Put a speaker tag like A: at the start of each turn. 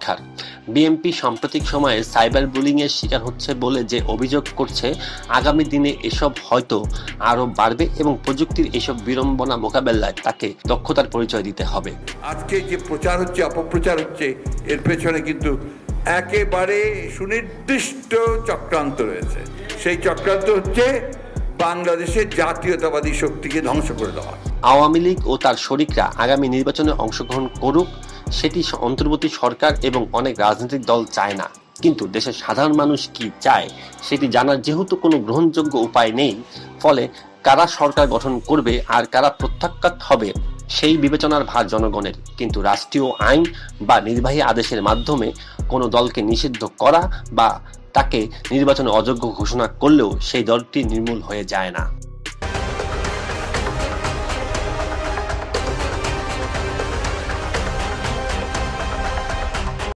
A: পরীক্ষার। বিএনপি সাম্প্রতিক সময়ে সাইবার বুলিং এর শিকার হচ্ছে বলে যে অভিযোগ করছে, আগামী দিনে এসব হয়তো আরো বাড়বে এবং প্রযুক্তির এসব বিড়ম্বনা মোকাবেলায় তাকে দক্ষতার পরিচয় দিতে হবে।
B: আজকে যে প্রচার হচ্ছে, অপপ্রচার হচ্ছে, এর পেছনে কিন্তু একেবারে সুনির্দিষ্ট চক্রান্ত রয়েছে। সেই চক্রান্ত হচ্ছে বাংলাদেশের জাতীয়তাবাদী শক্তিকে ধ্বংস করে দেওয়া।
A: আওয়ামী লীগ ও তার শরিকরা আগামী নির্বাচনে অংশগ্রহণ করুক, সেটি অন্তর্বর্তী সরকার এবং অনেক রাজনৈতিক দল চায় না। কিন্তু দেশের সাধারণ মানুষ কি চায় সেটি জানার যেহেতু কোনো গ্রহণযোগ্য উপায় নেই, ফলে কারা সরকার গঠন করবে আর কারা প্রত্যাখ্যাত হবে সেই বিবেচনার ভার জনগণের। কিন্তু রাষ্ট্রীয় আইন বা নির্বাহী আদেশের মাধ্যমে কোনো দলকে নিষিদ্ধ করা বা তাকে নির্বাচনে অযোগ্য ঘোষণা করলেও সেই দলটি নির্মূল হয়ে যায় না।